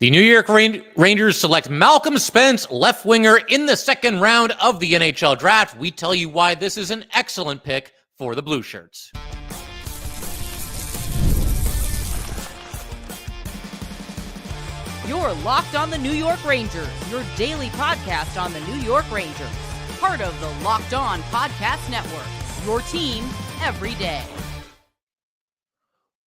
The New York Rangers select Malcolm Spence, left winger, in the second round of the NHL Draft. We tell you why this is an excellent pick for the Blue Shirts. You're Locked on the New York Rangers, your daily podcast on the New York Rangers. Part of the Locked On Podcast Network, your team every day.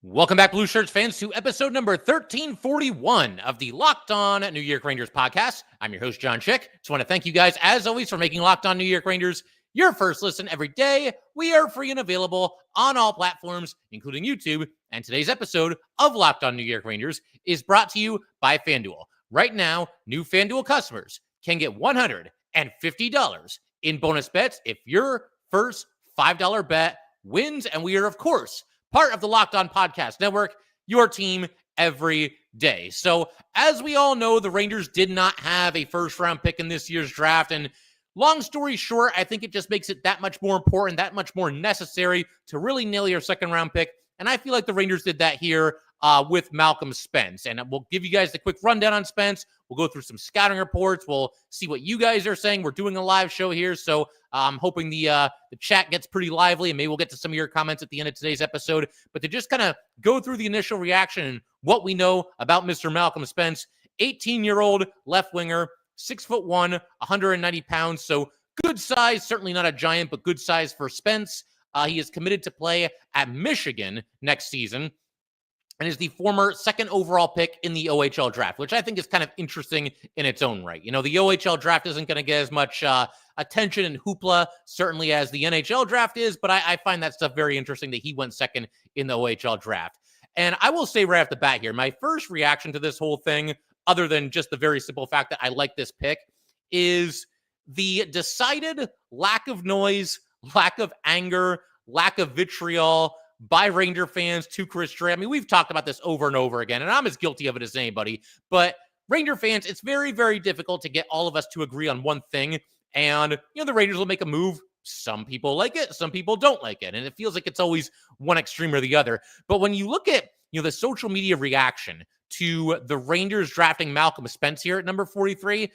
Welcome back, Blue Shirts fans, to episode number 1341 of the Locked On New York Rangers podcast. I'm your host, John Chick. Just want to thank you guys, as always, for making Locked On New York Rangers your first listen every day. We are free and available on all platforms, including YouTube. And today's episode of Locked On New York Rangers is brought to you by FanDuel. Right now, new FanDuel customers can get $150 in bonus bets if your first $5 bet wins. And we are, of course, part of the Locked On Podcast Network, your team every day. So as we all know, the Rangers did not have a first-round pick in this year's draft. And long story short, I think it just makes it that much more important, that much more necessary to really nail your second-round pick. And I feel like the Rangers did that here with Malcolm Spence. And we'll give you guys the quick rundown on Spence. We'll go through some scouting reports. We'll see what you guys are saying. We're doing a live show here, so I'm hoping the chat gets pretty lively, and maybe we'll get to some of your comments at the end of today's episode. But to just kind of go through the initial reaction and what we know about Mr. Malcolm Spence, 18-year-old left winger, 6'1", 190 pounds, so good size, certainly not a giant, but good size for Spence. He is committed to play at Michigan next season and is the former second overall pick in the OHL draft, which I think is kind of interesting in its own right. You know, the OHL draft isn't going to get as much attention and hoopla, certainly, as the NHL draft is, but I find that stuff very interesting that he went second in the OHL draft. And I will say right off the bat here, my first reaction to this whole thing, other than just the very simple fact that I like this pick, is the decided lack of noise, lack of anger, lack of vitriol by Ranger fans to Chris Dre. I mean, we've talked about this over and over again, and I'm as guilty of it as anybody. But Ranger fans, it's very, very difficult to get all of us to agree on one thing. And, you know, the Rangers will make a move. Some people like it. Some people don't like it. And it feels like it's always one extreme or the other. But when you look at, you know, the social media reaction to the Rangers drafting Malcolm Spence here at number 43,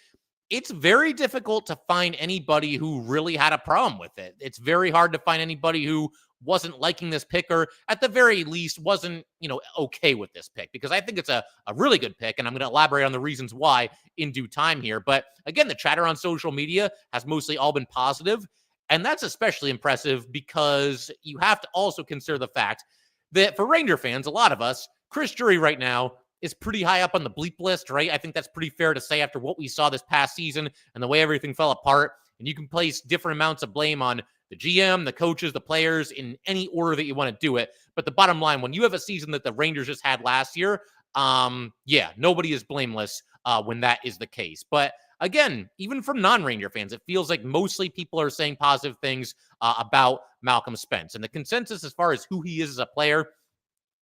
it's very difficult to find anybody who really had a problem with it. It's very hard to find anybody who wasn't liking this pick, or at the very least wasn't, you know, okay with this pick, because I think it's a really good pick, and I'm going to elaborate on the reasons why in due time here. But again, the chatter on social media has mostly all been positive, and that's especially impressive because you have to also consider the fact that for Ranger fans, a lot of us, Chris Drury right now is pretty high up on the bleep list, right? I think that's pretty fair to say after what we saw this past season and the way everything fell apart. And you can place different amounts of blame on the GM, the coaches, the players, in any order that you want to do it. But the bottom line, when you have a season that the Rangers just had last year, nobody is blameless when that is the case. But again, even from non-Ranger fans, it feels like mostly people are saying positive things about Malcolm Spence. And the consensus as far as who he is as a player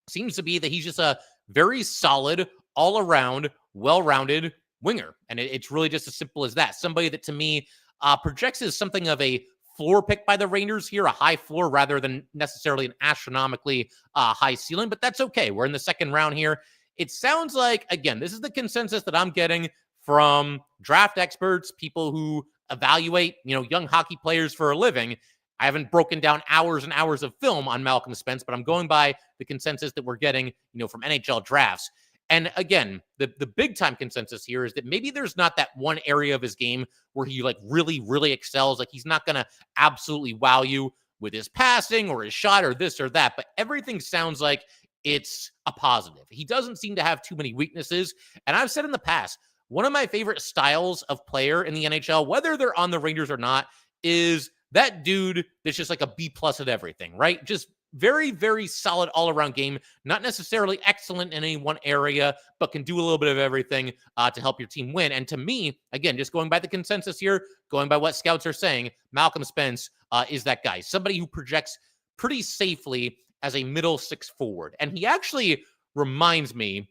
seems to be that he's just a very solid, all-around, well-rounded winger. And it's really just as simple as that. Somebody that, to me, projects as something of a floor pick by the Rangers here, a high floor rather than necessarily an astronomically high ceiling, but that's okay. We're in the second round here. It sounds like, again, this is the consensus that I'm getting from draft experts, people who evaluate, you know, young hockey players for a living. I haven't broken down hours and hours of film on Malcolm Spence, but I'm going by the consensus that we're getting, you know, from NHL drafts. And again, the big time consensus here is that maybe there's not that one area of his game where he like really, really excels. Like he's not going to absolutely wow you with his passing or his shot or this or that, but everything sounds like it's a positive. He doesn't seem to have too many weaknesses. And I've said in the past, one of my favorite styles of player in the NHL, whether they're on the Rangers or not, is that dude that's just like a B+ at everything, right? Just very, very solid all-around game. Not necessarily excellent in any one area, but can do a little bit of everything to help your team win. And to me, again, just going by the consensus here, going by what scouts are saying, Malcolm Spence is that guy. Somebody who projects pretty safely as a middle six forward. And he actually reminds me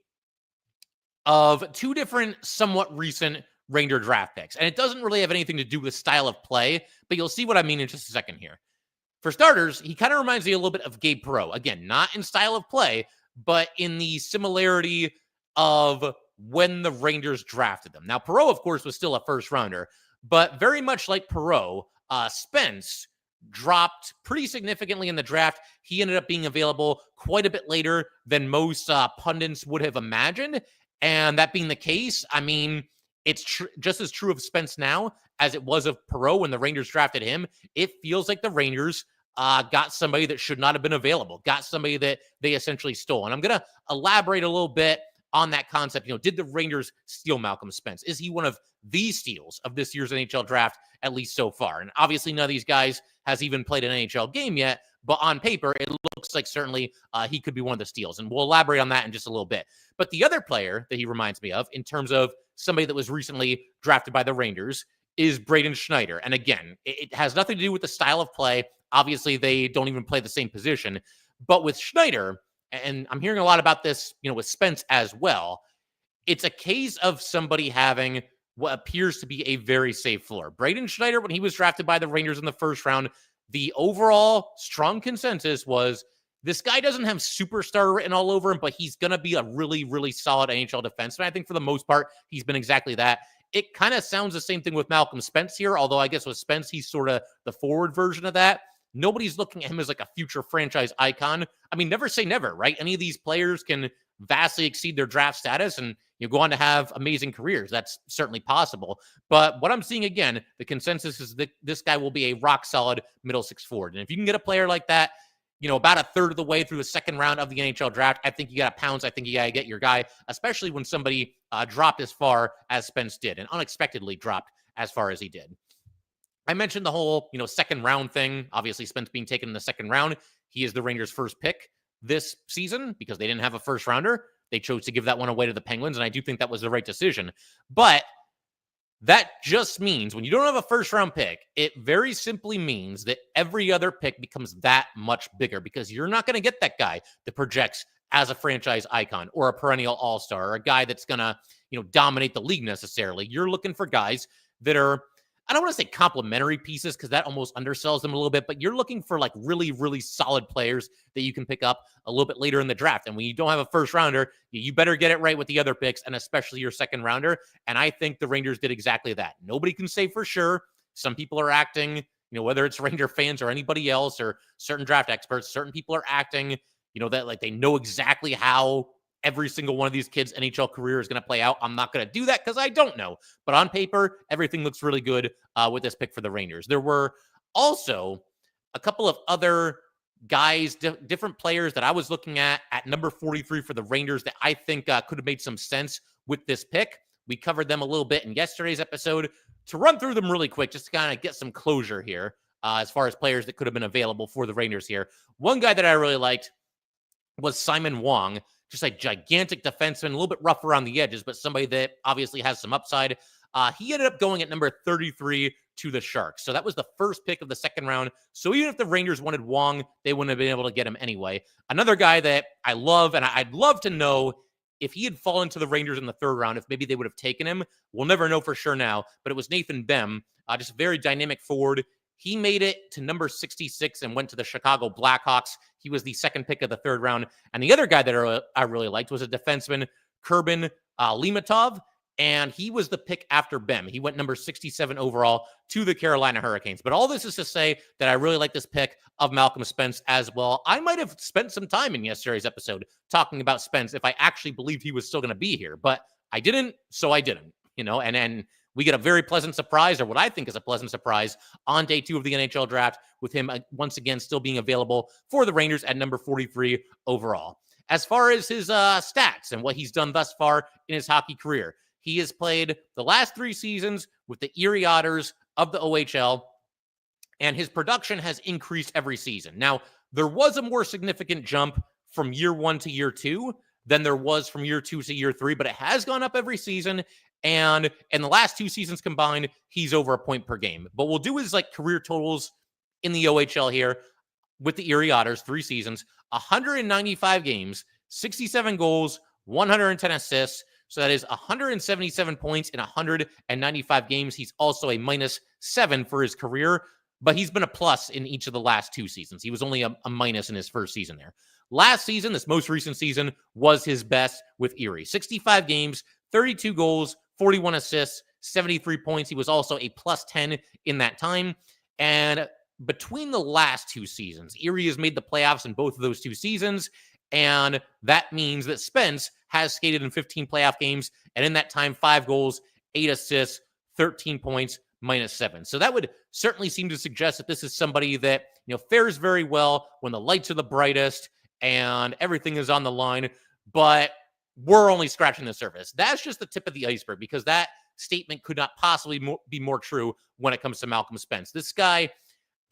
of two different somewhat recent Ranger draft picks. And it doesn't really have anything to do with style of play, but you'll see what I mean in just a second here. For starters, he kind of reminds me a little bit of Gabe Perreault. Again, not in style of play, but in the similarity of when the Rangers drafted them. Now, Perreault, of course, was still a first rounder, but very much like Perreault, Spence dropped pretty significantly in the draft. He ended up being available quite a bit later than most pundits would have imagined. And that being the case, I mean, it's just as true of Spence now as it was of Perreault when the Rangers drafted him. It feels like the Rangers got somebody that should not have been available, got somebody that they essentially stole. And I'm going to elaborate a little bit on that concept. Did the Rangers steal Malcolm Spence? Is he one of the steals of this year's NHL draft, at least so far? And obviously none of these guys has even played an NHL game yet, but on paper, it looks like certainly he could be one of the steals. And we'll elaborate on that in just a little bit. But the other player that he reminds me of in terms of somebody that was recently drafted by the Rangers is Braden Schneider. And again, it has nothing to do with the style of play. Obviously, they don't even play the same position. But with Schneider, and I'm hearing a lot about this, with Spence as well, it's a case of somebody having what appears to be a very safe floor. Braden Schneider, when he was drafted by the Rangers in the first round, the overall strong consensus was this guy doesn't have superstar written all over him, but he's going to be a really, really solid NHL defenseman. I think for the most part, he's been exactly that. It kind of sounds the same thing with Malcolm Spence here, although I guess with Spence, he's sort of the forward version of that. Nobody's looking at him as like a future franchise icon. I mean, never say never, right? Any of these players can vastly exceed their draft status and go on to have amazing careers. That's certainly possible. But what I'm seeing again, the consensus is that this guy will be a rock solid middle six forward. And if you can get a player like that, about a third of the way through the second round of the NHL draft, I think you got to pounce. I think you got to get your guy, especially when somebody dropped as far as Spence did and unexpectedly dropped as far as he did. I mentioned the whole, second round thing. Obviously, Spence being taken in the second round. He is the Rangers' first pick this season because they didn't have a first rounder. They chose to give that one away to the Penguins, and I do think that was the right decision. But that just means when you don't have a first round pick, it very simply means that every other pick becomes that much bigger because you're not going to get that guy that projects as a franchise icon or a perennial all-star or a guy that's going to, dominate the league necessarily. You're looking for guys that are, I don't want to say complementary pieces because that almost undersells them a little bit, but you're looking for like really, really solid players that you can pick up a little bit later in the draft. And when you don't have a first rounder, you better get it right with the other picks and especially your second rounder. And I think the Rangers did exactly that. Nobody can say for sure. Some people are acting, whether it's Ranger fans or anybody else or certain draft experts, certain people are acting, that like they know exactly how every single one of these kids' NHL career is going to play out. I'm not going to do that because I don't know. But on paper, everything looks really good with this pick for the Rangers. There were also a couple of other guys, different players that I was looking at number 43 for the Rangers that I think could have made some sense with this pick. We covered them a little bit in yesterday's episode. To run through them really quick, just to kind of get some closure here as far as players that could have been available for the Rangers here. One guy that I really liked was Simon Wong. Just a gigantic defenseman, a little bit rough around the edges, but somebody that obviously has some upside. He ended up going at number 33 to the Sharks. So that was the first pick of the second round. So even if the Rangers wanted Wong, they wouldn't have been able to get him anyway. Another guy that I love, and I'd love to know if he had fallen to the Rangers in the third round, if maybe they would have taken him. We'll never know for sure now, but it was Nathan Bem, just a very dynamic forward. He made it to number 66 and went to the Chicago Blackhawks. He was the second pick of the third round. And the other guy that I really liked was a defenseman, Kurbin Limatov, and he was the pick after Bem. He went number 67 overall to the Carolina Hurricanes. But all this is to say that I really like this pick of Malcolm Spence as well. I might have spent some time in yesterday's episode talking about Spence if I actually believed he was still going to be here. But I didn't, so I didn't, and we get a very pleasant surprise, or what I think is a pleasant surprise, on day 2 of the NHL draft with him once again still being available for the Rangers at number 43 overall. As far as his stats and what he's done thus far in his hockey career, he has played the last 3 seasons with the Erie Otters of the OHL, and his production has increased every season. Now, there was a more significant jump from year 1 to year 2 than there was from year 2 to year 3, but it has gone up every season. And in the last 2 seasons combined, he's over a point per game. But we'll do his career totals in the OHL here with the Erie Otters, 3 seasons, 195 games, 67 goals, 110 assists. So that is 177 points in 195 games. He's also a -7 for his career, but he's been a plus in each of the last 2 seasons. He was only a minus in his first season there. Last season, this most recent season, was his best with Erie. 65 games, 32 goals, 41 assists, 73 points. He was also a plus 10 in that time. And between the last two seasons, Erie has made the playoffs in both of those two seasons. And that means that Spence has skated in 15 playoff games. And in that time, 5 goals, 8 assists, 13 points, -7. So that would certainly seem to suggest that this is somebody that, fares very well when the lights are the brightest and everything is on the line. But we're only scratching the surface. That's just the tip of the iceberg, because that statement could not possibly be more true when it comes to Malcolm Spence. This guy,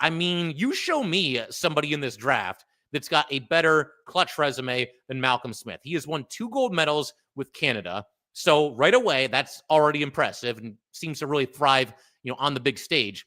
you show me somebody in this draft that's got a better clutch resume than Malcolm Smith. He has won 2 gold medals with Canada. So right away, that's already impressive and seems to really thrive, on the big stage.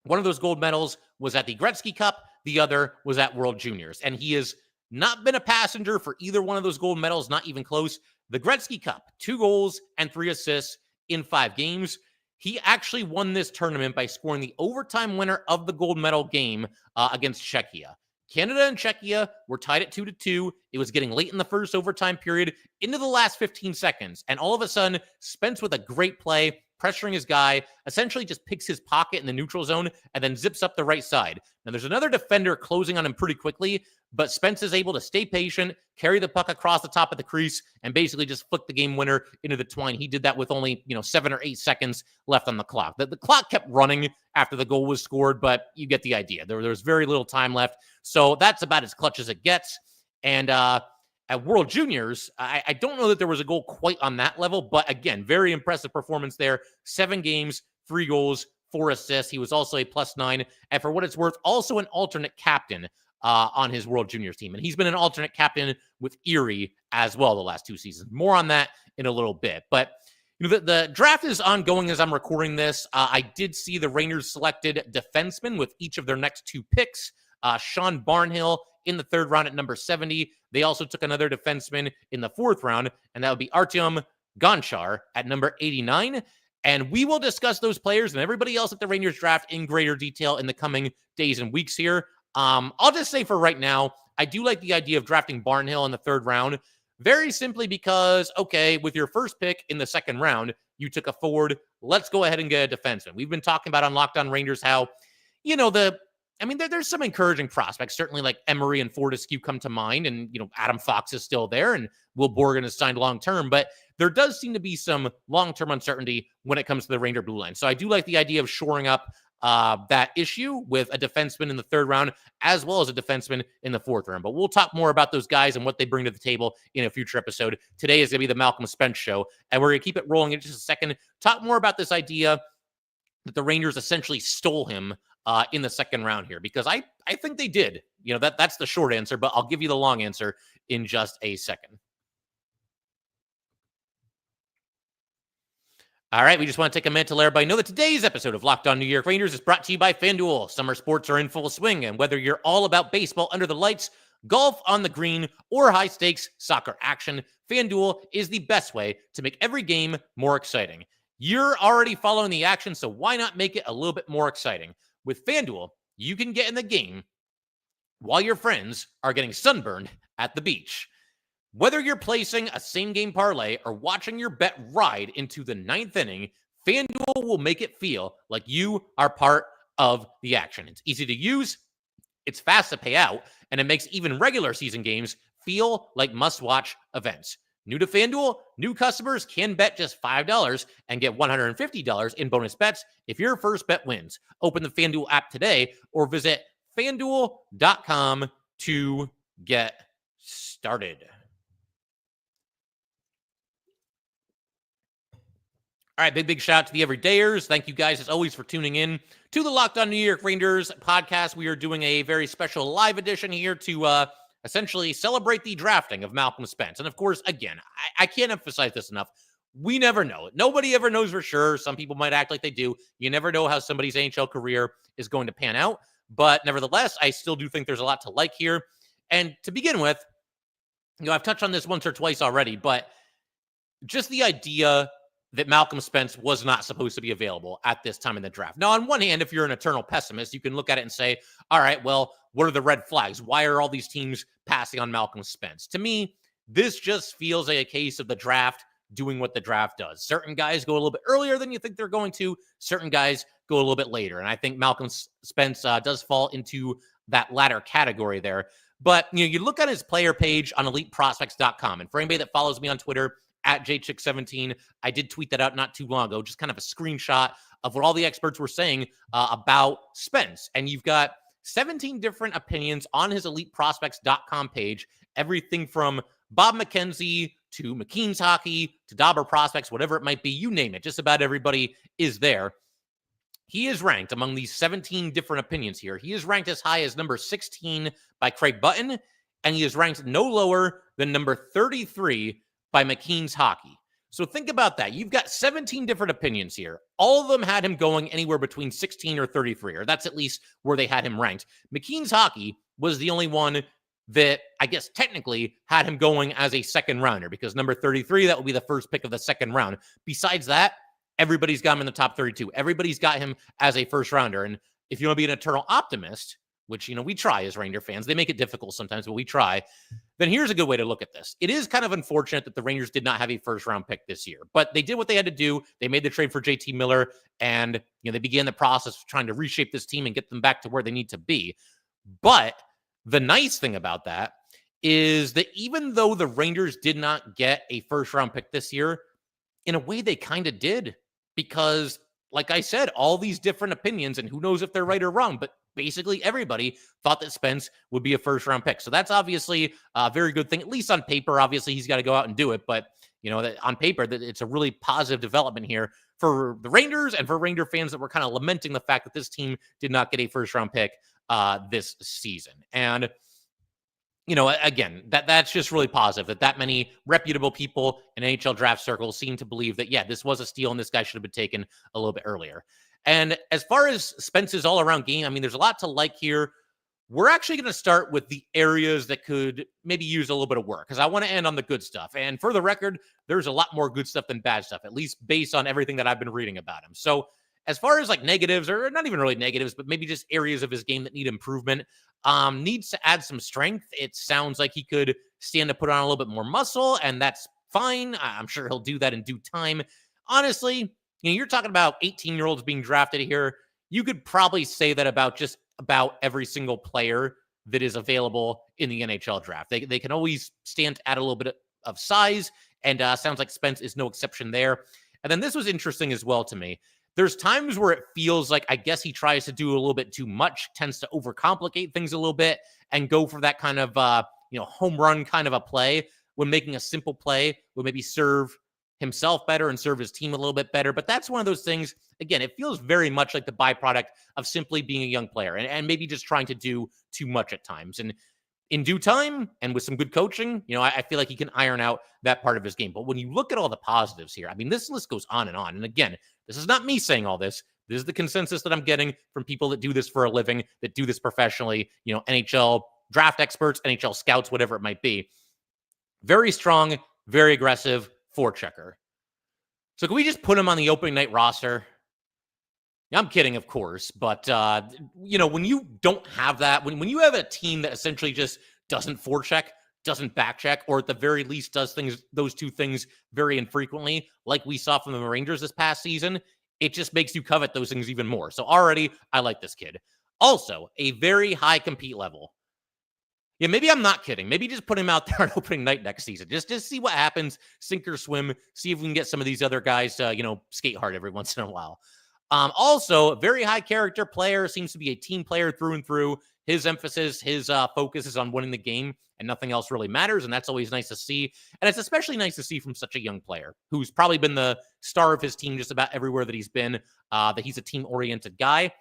One of those gold medals was at the Gretzky Cup. The other was at World Juniors. And he has not been a passenger for either one of those gold medals, not even close. The Gretzky Cup, 2 goals and 3 assists in 5 games. He actually won this tournament by scoring the overtime winner of the gold medal game against Czechia. Canada and Czechia were tied at 2-2. It was getting late in the first overtime period into the last 15 seconds. And all of a sudden, Spence with a great play, pressuring his guy, essentially just picks his pocket in the neutral zone and then zips up the right side. Now, there's another defender closing on him pretty quickly, but Spence is able to stay patient, carry the puck across the top of the crease, and basically just flick the game winner into the twine. He did that with only, 7 or 8 seconds left on the clock. The clock kept running after the goal was scored, but you get the idea. There was very little time left. So that's about as clutch as it gets. And at World Juniors, I don't know that there was a goal quite on that level, but again, very impressive performance there. 7 games, 3 goals, 4 assists. He was also a +9. And for what it's worth, also an alternate captain on his World Juniors team. And he's been an alternate captain with Erie as well the last 2 seasons. More on that in a little bit. But the draft is ongoing as I'm recording this. I did see the Rangers selected defensemen with each of their next 2 picks. Sean Barnhill in the 3rd round at number 70. They also took another defenseman in the 4th round, and that would be Artyom Gonchar at number 89. And we will discuss those players and everybody else at the Rangers draft in greater detail in the coming days and weeks here. I'll just say for right now, I do like the idea of drafting Barnhill in the 3rd round, very simply because, okay, with your first pick in the 2nd round, you took a forward. Let's go ahead and get a defenseman. We've been talking about on Locked On Rangers how, there's some encouraging prospects. Certainly like Emery and Fortescue come to mind, and, Adam Fox is still there, and Will Borgen is signed long-term, but there does seem to be some long-term uncertainty when it comes to the Ranger blue line. So I do like the idea of shoring up that issue with a defenseman in the 3rd round, as well as a defenseman in the 4th round. But we'll talk more about those guys and what they bring to the table in a future episode. Today is going to be the Malcolm Spence show, and we're going to keep it rolling in just a second. Talk more about this idea that the Rangers essentially stole him in the 2nd round here, because I think they did. That's the short answer, but I'll give you the long answer in just a second. All right, we just want to take a minute to let everybody know that today's episode of Locked On New York Rangers is brought to you by FanDuel. Summer sports are in full swing, and whether you're all about baseball under the lights, golf on the green, or high-stakes soccer action, FanDuel is the best way to make every game more exciting. You're already following the action, so why not make it a little bit more exciting? With FanDuel, you can get in the game while your friends are getting sunburned at the beach. Whether you're placing a same-game parlay or watching your bet ride into the 9th inning, FanDuel will make it feel like you are part of the action. It's easy to use, it's fast to pay out, and it makes even regular season games feel like must-watch events. New to FanDuel, new customers can bet just $5 and get $150 in bonus bets if your first bet wins. Open the FanDuel app today or visit FanDuel.com to get started. All right, big shout out to the everydayers. Thank you guys, as always, for tuning in to the Locked On New York Rangers podcast. We are doing a very special live edition here to essentially celebrate the drafting of Malcolm Spence. And of course, again, I can't emphasize this enough. We never know. Nobody ever knows for sure. Some people might act like they do. You never know how somebody's NHL career is going to pan out. But nevertheless, I still do think there's a lot to like here. And to begin with, I've touched on this once or twice already, but just the idea that Malcolm Spence was not supposed to be available at this time in the draft. Now, on one hand, if you're an eternal pessimist, you can look at it and say, all right, well, what are the red flags? Why are all these teams passing on Malcolm Spence? To me, this just feels like a case of the draft doing what the draft does. Certain guys go a little bit earlier than you think they're going to. Certain guys go a little bit later. And I think Malcolm Spence does fall into that latter category there. But, you look at his player page on eliteprospects.com. And for anybody that follows me on Twitter, at jchick17, I did tweet that out not too long ago, just kind of a screenshot of what all the experts were saying about Spence. And you've got 17 different opinions on his eliteprospects.com page, everything from Bob McKenzie to McKean's Hockey to Dauber Prospects, whatever it might be, you name it. Just about everybody is there. He is ranked among these 17 different opinions here. He is ranked as high as number 16 by Craig Button, and he is ranked no lower than number 33 by McKean's Hockey. So think about that. You've got 17 different opinions here. All of them had him going anywhere between 16 or 33, or that's at least where they had him ranked. McKean's Hockey was the only one that I guess technically had him going as a second rounder, because number 33, that will be the first pick of the second round. Besides that, everybody's got him in the top 32. Everybody's got him as a first rounder. And if you want to be an eternal optimist, which, we try as Ranger fans, they make it difficult sometimes, but we try, then here's a good way to look at this. It is kind of unfortunate that the Rangers did not have a first round pick this year, but they did what they had to do. They made the trade for JT Miller, and they began the process of trying to reshape this team and get them back to where they need to be. But the nice thing about that is that even though the Rangers did not get a first round pick this year, in a way they kind of did, because like I said, all these different opinions, and who knows if they're right or wrong, but basically everybody thought that Spence would be a first round pick. So that's obviously a very good thing, at least on paper. Obviously he's got to go out and do it, but that on paper, that it's a really positive development here for the Rangers and for Ranger fans that were kind of lamenting the fact that this team did not get a first round pick this season. And again, that's just really positive that many reputable people in NHL draft circles seem to believe that, yeah, this was a steal and this guy should have been taken a little bit earlier. And as far as Spence's all-around game, there's a lot to like here. We're actually going to start with the areas that could maybe use a little bit of work, because I want to end on the good stuff. And for the record, there's a lot more good stuff than bad stuff, at least based on everything that I've been reading about him. So as far as like negatives, or not even really negatives, but maybe just areas of his game that need improvement, needs to add some strength. It sounds like he could stand to put on a little bit more muscle, and that's fine. I'm sure he'll do that in due time. Honestly, you're talking about 18-year-olds being drafted here. You could probably say that about just about every single player that is available in the NHL draft. They can always stand to add a little bit of size, and sounds like Spence is no exception there. And then this was interesting as well to me. There's times where it feels like, I guess he tries to do a little bit too much, tends to overcomplicate things a little bit, and go for that kind of, home run kind of a play, when making a simple play would maybe serve himself better and serve his team a little bit better. But that's one of those things, again, it feels very much like the byproduct of simply being a young player and maybe just trying to do too much at times. And in due time and with some good coaching, I feel like he can iron out that part of his game. But when you look at all the positives here, this list goes on and on. And again, this is not me saying all this. This is the consensus that I'm getting from people that do this for a living, that do this professionally, NHL draft experts, NHL scouts, whatever it might be. Very strong, very aggressive forechecker. So can we just put him on the opening night roster? I'm kidding, of course, but when you don't have that, when you have a team that essentially just doesn't forecheck, doesn't backcheck, or at the very least does those two things very infrequently, like we saw from the Rangers this past season, it just makes you covet those things even more. So already, I like this kid. Also, a very high compete level. Yeah, maybe I'm not kidding. Maybe just put him out there on opening night next season. Just see what happens, sink or swim, see if we can get some of these other guys to, skate hard every once in a while. Also, a very high character player, seems to be a team player through and through. His emphasis, his focus is on winning the game, and nothing else really matters, and that's always nice to see. And it's especially nice to see from such a young player who's probably been the star of his team just about everywhere that he's been, that he's a team-oriented guy.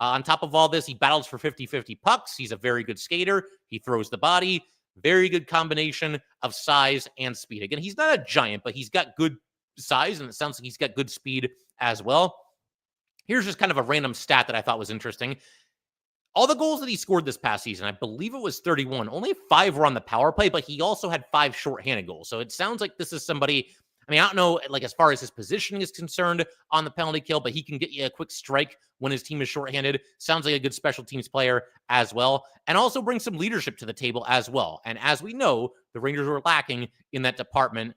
On top of all this, he battles for 50-50 pucks. He's a very good skater. He throws the body. Very good combination of size and speed. Again, he's not a giant, but he's got good size, and it sounds like he's got good speed as well. Here's just kind of a random stat that I thought was interesting. All the goals that he scored this past season, I believe it was 31. Only 5 were on the power play, but he also had 5 shorthanded goals. So it sounds like this is somebody, I don't know, like as far as his positioning is concerned on the penalty kill, but he can get you a quick strike when his team is shorthanded. Sounds like a good special teams player as well, and also brings some leadership to the table as well. And as we know, the Rangers were lacking in that department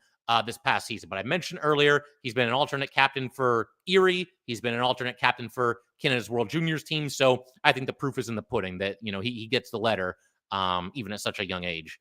this past season. But I mentioned earlier, he's been an alternate captain for Erie. He's been an alternate captain for Canada's World Juniors team. So I think the proof is in the pudding that, he gets the letter even at such a young age.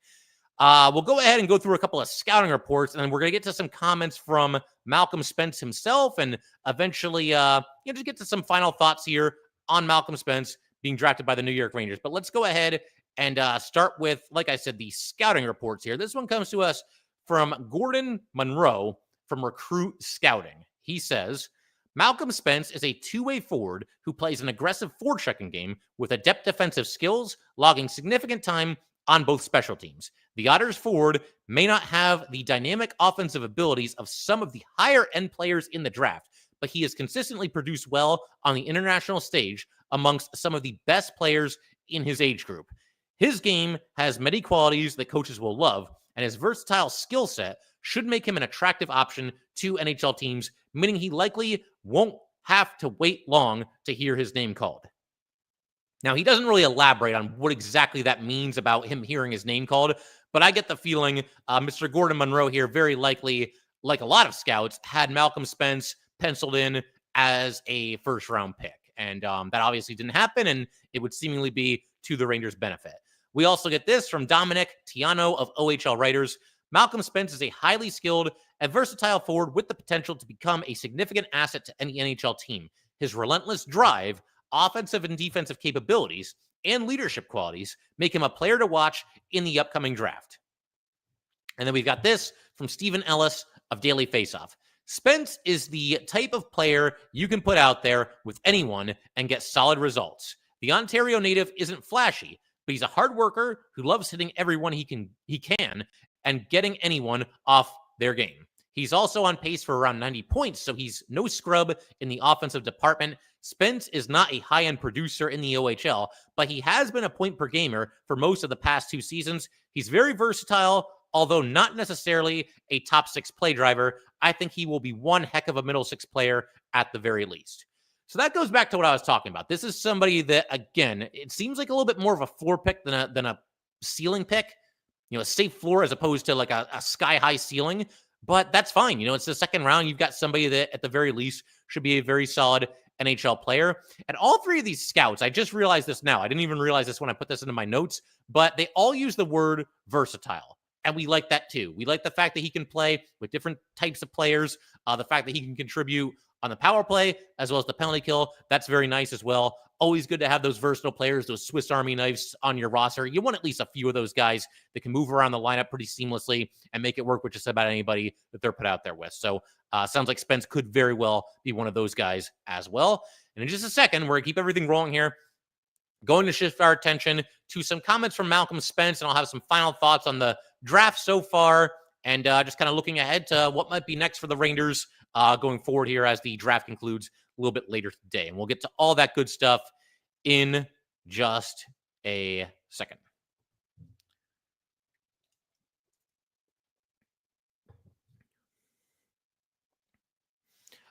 We'll go ahead and go through a couple of scouting reports, and then we're going to get to some comments from Malcolm Spence himself, and eventually, just get to some final thoughts here on Malcolm Spence being drafted by the New York Rangers. But let's go ahead and start with, like I said, the scouting reports here. This one comes to us from Gordon Monroe from Recruit Scouting. He says, Malcolm Spence is a two-way forward who plays an aggressive forechecking game with adept defensive skills, logging significant time on both special teams. The Otters forward may not have the dynamic offensive abilities of some of the higher-end players in the draft, but he has consistently produced well on the international stage amongst some of the best players in his age group. His game has many qualities that coaches will love, and his versatile skill set should make him an attractive option to NHL teams, meaning he likely won't have to wait long to hear his name called. Now, he doesn't really elaborate on what exactly that means about him hearing his name called, but I get the feeling Mr. Gordon Monroe here very likely, like a lot of scouts, had Malcolm Spence penciled in as a first-round pick. And that obviously didn't happen, and it would seemingly be to the Rangers' benefit. We also get this from Dominic Tiano of OHL Writers. Malcolm Spence is a highly skilled and versatile forward with the potential to become a significant asset to any NHL team. His relentless drive, offensive and defensive capabilities, and leadership qualities make him a player to watch in the upcoming draft. And then we've got this from Stephen Ellis of Daily Faceoff. Spence is the type of player you can put out there with anyone and get solid results. The Ontario native isn't flashy, but he's a hard worker who loves hitting everyone he can and getting anyone off their game. He's also on pace for around 90 points, so he's no scrub in the offensive department. Spence is not a high-end producer in the OHL, but he has been a point-per-gamer for most of the past 2 seasons. He's very versatile, although not necessarily a top-6 play driver. I think he will be one heck of a middle-6 player at the very least. So that goes back to what I was talking about. This is somebody that, again, it seems like a little bit more of a floor pick than a ceiling pick. A safe floor as opposed to like a sky-high ceiling. But that's fine. It's the second round. You've got somebody that, at the very least, should be a very solid NHL player. And all three of these scouts, I just realized this now. I didn't even realize this when I put this into my notes, but they all use the word versatile. And we like that too. We like the fact that he can play with different types of players, the fact that he can contribute on the power play as well as the penalty kill. That's very nice as well. Always good to have those versatile players, those Swiss Army knives on your roster. You want at least a few of those guys that can move around the lineup pretty seamlessly and make it work with just about anybody that they're put out there with. So sounds like Spence could very well be one of those guys as well. And in just a second, we're going to keep everything rolling here. Going to shift our attention to some comments from Malcolm Spence, and I'll have some final thoughts on the draft so far and just kind of looking ahead to what might be next for the Rangers going forward here as the draft concludes a little bit later today. And we'll get to all that good stuff in just a second.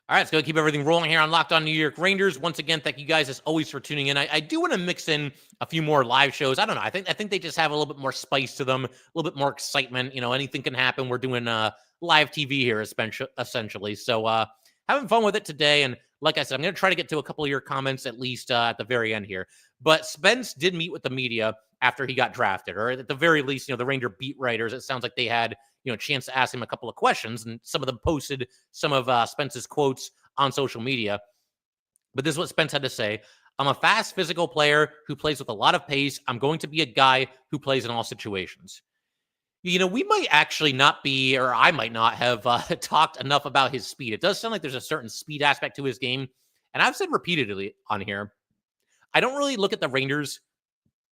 All right, let's go keep everything rolling here on Locked On New York Rangers. Once again, thank you guys as always for tuning in. I do want to mix in a few more live shows. I don't know. I think they just have a little bit more spice to them, a little bit more excitement. Anything can happen. We're doing live TV here essentially. So having fun with it today. And like I said, I'm going to try to get to a couple of your comments at least at the very end here. But Spence did meet with the media after he got drafted, or at the very least, the Ranger beat writers. It sounds like they had a chance to ask him a couple of questions, and some of them posted some of Spence's quotes on social media. But this is what Spence had to say. I'm a fast physical player who plays with a lot of pace. I'm going to be a guy who plays in all situations. We might actually not be, or I might not have talked enough about his speed. It does sound like there's a certain speed aspect to his game. And I've said repeatedly on here, I don't really look at the Rangers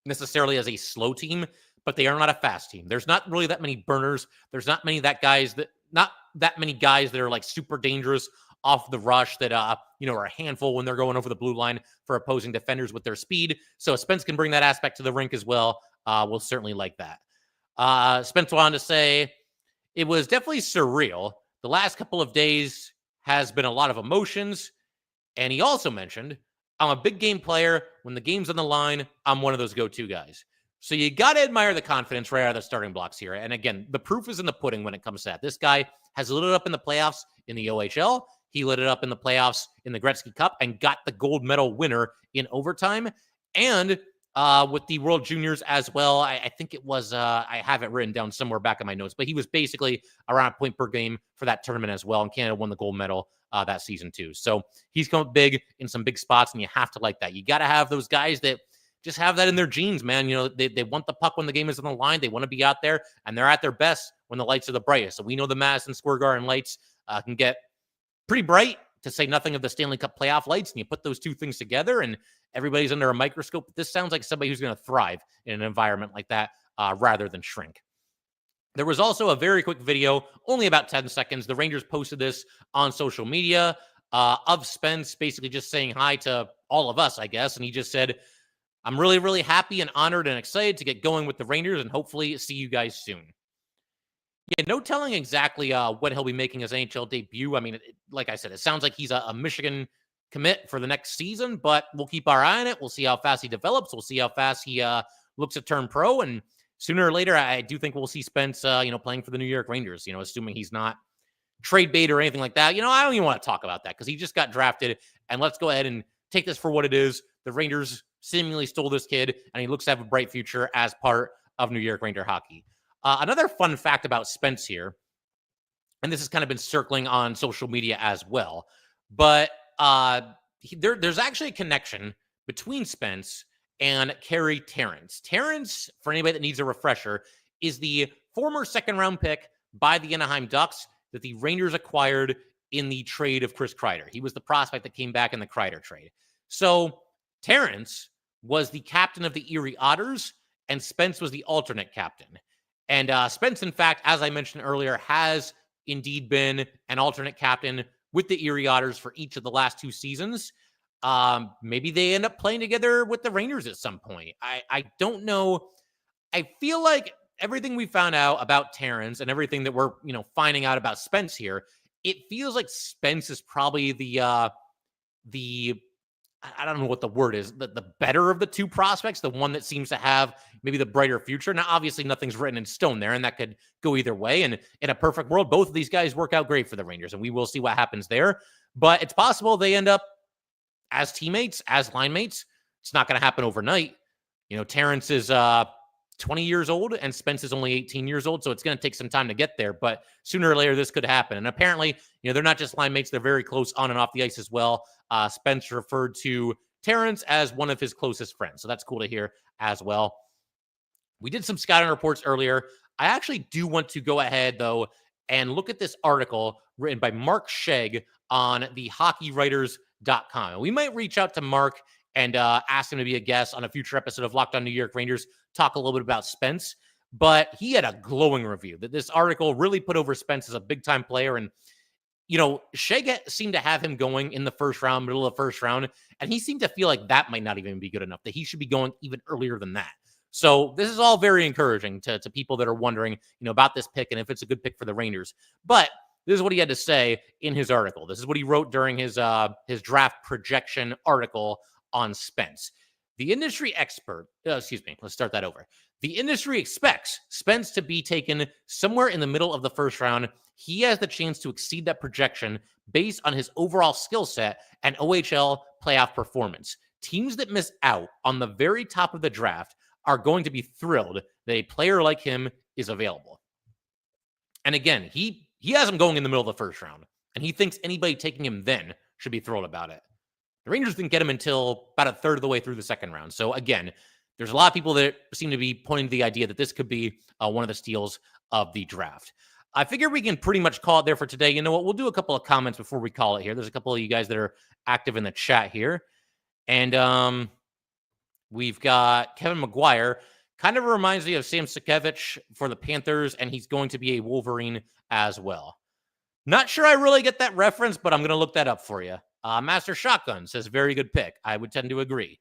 necessarily as a slow team, but they are not a fast team. There's not really that many burners. There's not that many guys that are like super dangerous off the rush that are a handful when they're going over the blue line for opposing defenders with their speed. So if Spence can bring that aspect to the rink as well, we'll certainly like that. Spence wanted to say, it was definitely surreal. The last couple of days has been a lot of emotions. And he also mentioned, I'm a big game player. When the game's on the line, I'm one of those go-to guys. So you got to admire the confidence right out of the starting blocks here. And again, the proof is in the pudding when it comes to that. This guy has lit it up in the playoffs in the OHL. He lit it up in the playoffs in the Gretzky Cup and got the gold medal winner in overtime. And with the World Juniors as well, I think it was, I have it written down somewhere back in my notes, but he was basically around a point per game for that tournament as well. And Canada won the gold medal that season too. So he's come up big in some big spots, and you have to like that. You got to have those guys that just have that in their genes, man. You know, they want the puck when the game is on the line. They want to be out there, and they're at their best when the lights are the brightest. So we know the Madison Square Garden lights can get pretty bright, to say nothing of the Stanley Cup playoff lights. And you put those two things together, and everybody's under a microscope. This sounds like somebody who's going to thrive in an environment like that rather than shrink. There was also a very quick video, only about 10 seconds. The Rangers posted this on social media of Spence basically just saying hi to all of us, I guess. And he just said, I'm really, really happy and honored and excited to get going with the Rangers and hopefully see you guys soon. Yeah, no telling exactly when he'll be making his NHL debut. I mean, like I said, it sounds like he's a Michigan commit for the next season, but we'll keep our eye on it. We'll see how fast he develops. We'll see how fast he looks to turn pro. And sooner or later, I do think we'll see Spence, playing for the New York Rangers, assuming he's not trade bait or anything like that. I don't even want to talk about that because he just got drafted. And let's go ahead and take this for what it is. The Rangers seemingly stole this kid, and he looks to have a bright future as part of New York Ranger hockey. Another fun fact about Spence here, and this has kind of been circling on social media as well, but there's actually a connection between Spence and Carey Terrence. Terrence, for anybody that needs a refresher, is the former second-round pick by the Anaheim Ducks that the Rangers acquired in the trade of Chris Kreider. He was the prospect that came back in the Kreider trade. So Terrence was the captain of the Erie Otters, and Spence was the alternate captain. And Spence, in fact, as I mentioned earlier, has indeed been an alternate captain with the Erie Otters for each of the last two seasons. Maybe they end up playing together with the Rangers at some point. I don't know. I feel like everything we found out about Terrence and everything that we're finding out about Spence here, it feels like Spence is probably the I don't know what the word is, the better of the two prospects, the one that seems to have maybe the brighter future. Now, obviously, nothing's written in stone there, and that could go either way. And in a perfect world, both of these guys work out great for the Rangers, and we will see what happens there. But it's possible they end up as teammates, as line mates. It's not going to happen overnight. Terrence is 20 years old, and Spence is only 18 years old, so it's going to take some time to get there. But sooner or later, this could happen. And apparently, they're not just line mates; they're very close on and off the ice as well. Spence referred to Terrence as one of his closest friends. So that's cool to hear as well. We did some scouting reports earlier. I actually do want to go ahead, though, and look at this article written by Mark Shegg on the hockeywriters.com. We might reach out to Mark and ask him to be a guest on a future episode of Locked On New York Rangers, talk a little bit about Spence. But he had a glowing review that this article really put over Spence as a big-time player. And Shea seemed to have him going in the first round, middle of the first round, and he seemed to feel like that might not even be good enough, that he should be going even earlier than that. So this is all very encouraging to people that are wondering, about this pick and if it's a good pick for the Rangers. But this is what he had to say in his article. This is what he wrote during his draft projection article on Spence. The industry let's start that over. The industry expects Spence to be taken somewhere in the middle of the first round. He has the chance to exceed that projection based on his overall skill set and OHL playoff performance. Teams that miss out on the very top of the draft are going to be thrilled that a player like him is available. And again, he has him going in the middle of the first round, and he thinks anybody taking him then should be thrilled about it. The Rangers didn't get him until about a third of the way through the second round. So again, there's a lot of people that seem to be pointing to the idea that this could be one of the steals of the draft. I figure we can pretty much call it there for today. You know what? We'll do a couple of comments before we call it here. There's a couple of you guys that are active in the chat here. And we've got Kevin McGuire. Kind of reminds me of Sam Sakevich for the Panthers, and he's going to be a Wolverine as well. Not sure I really get that reference, but I'm going to look that up for you. Master Shotgun says, very good pick. I would tend to agree.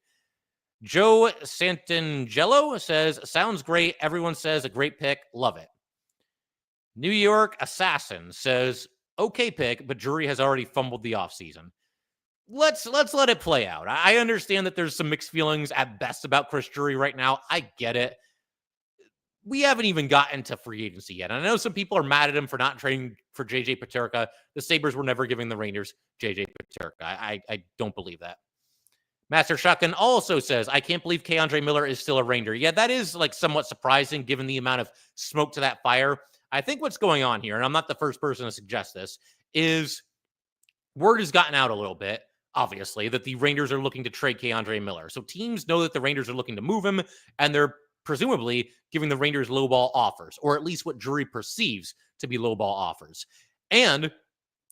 Joe Santangelo says, sounds great. Everyone says a great pick. Love it. New York Assassin says, okay pick, but Drury has already fumbled the offseason. Let's let it play out. I understand that there's some mixed feelings at best about Chris Drury right now. I get it. we haven't even gotten to free agency yet. And I know some people are mad at him for not trading for J.J. Peterka. The Sabres were never giving the Rangers J.J. Peterka. I don't believe that. Master Shotgun also says, I can't believe K'Andre Miller is still a Ranger. Yeah, that is like somewhat surprising given the amount of smoke to that fire. I think what's going on here, and I'm not the first person to suggest this, is word has gotten out a little bit, obviously, that the Rangers are looking to trade K'Andre Miller. So teams know that the Rangers are looking to move him, and they're presumably giving the Rangers lowball offers, or at least what Drury perceives to be lowball offers. And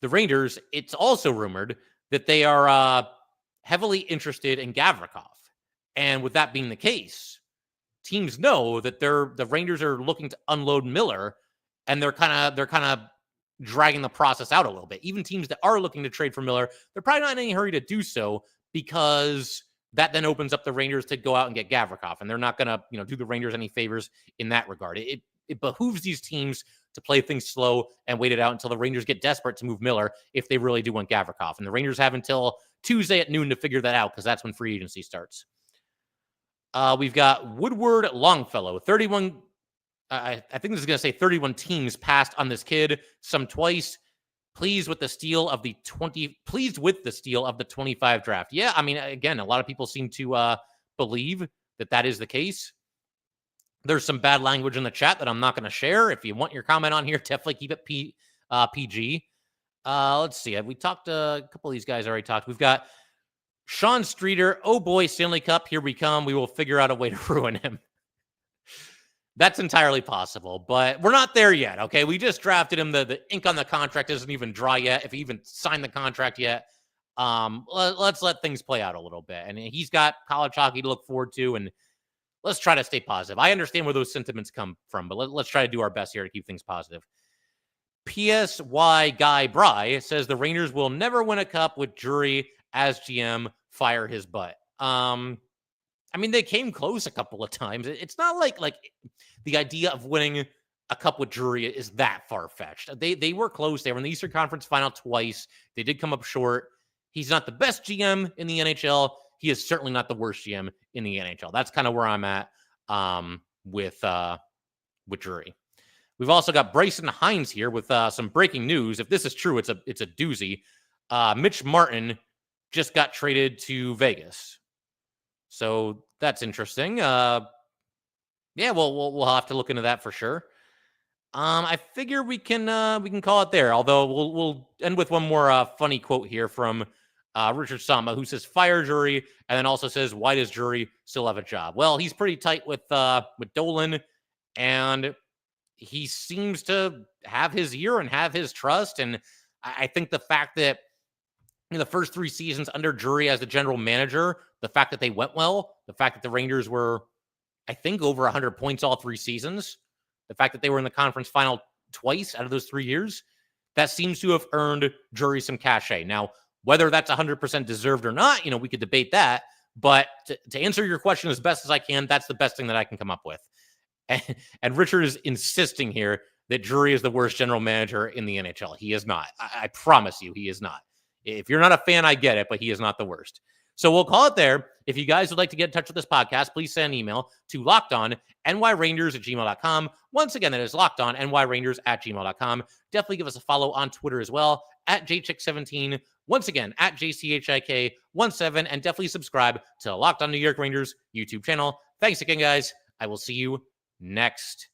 the Rangers, it's also rumored that they are heavily interested in Gavrikov. And with that being the case, teams know that the Rangers are looking to unload Miller, and they're kind of dragging the process out a little bit. Even teams that are looking to trade for Miller, they're probably not in any hurry to do so, because that then opens up the Rangers to go out and get Gavrikov, and they're not going to, do the Rangers any favors in that regard. It behooves these teams to play things slow and wait it out until the Rangers get desperate to move Miller if they really do want Gavrikov. And the Rangers have until Tuesday at noon to figure that out, because that's when free agency starts. We've got Woodward Longfellow, 31. I think this is going to say 31 teams passed on this kid, some twice. Pleased with the steal of the 25 draft. Yeah, I mean, again, a lot of people seem to believe that is the case. There's some bad language in the chat that I'm not going to share. If you want your comment on here, definitely keep it PG. Let's see. We talked, a couple of these guys already talked. We've got Sean Streeter. Oh boy, Stanley Cup, here we come. We will figure out a way to ruin him. That's entirely possible, but we're not there yet, okay? We just drafted him. The ink on the contract isn't even dry yet, if he even signed the contract yet. Let's let things play out a little bit. And he's got college hockey to look forward to, and let's try to stay positive. I understand where those sentiments come from, but let's try to do our best here to keep things positive. PSY Guy Bry says the Rangers will never win a cup with Drury as GM. Fire his butt. I mean, they came close a couple of times. It's not like the idea of winning a cup with Drury is that far-fetched. They were close. They were in the Eastern Conference Final twice. They did come up short. He's not the best GM in the NHL. He is certainly not the worst GM in the NHL. That's kind of where I'm at with Drury. We've also got Bryson Hines here with some breaking news. If this is true, it's a doozy. Mitch Martin just got traded to Vegas. So that's interesting. Yeah, we'll have to look into that for sure. I figure we can call it there. Although we'll end with one more funny quote here from Richard Sama, who says fire Drury, and then also says, why does Drury still have a job? Well, he's pretty tight with Dolan, and he seems to have his ear and have his trust. And I think the fact that in the first 3 seasons under Drury as the general manager, the fact that they went well, the fact that the Rangers were, I think, over 100 points all 3 seasons, the fact that they were in the conference final twice out of those 3 years, that seems to have earned Drury some cachet. Now, whether that's 100% deserved or not, we could debate that. But to answer your question as best as I can, that's the best thing that I can come up with. And Richard is insisting here that Drury is the worst general manager in the NHL. He is not. I promise you, he is not. If you're not a fan, I get it, but he is not the worst. So we'll call it there. If you guys would like to get in touch with this podcast, please send an email to lockedonnyrangers@gmail.com. Once again, that is lockedonnyrangers@gmail.com. Definitely give us a follow on Twitter as well, @jchick17. Once again, @jchik17. And definitely subscribe to the Locked On New York Rangers YouTube channel. Thanks again, guys. I will see you next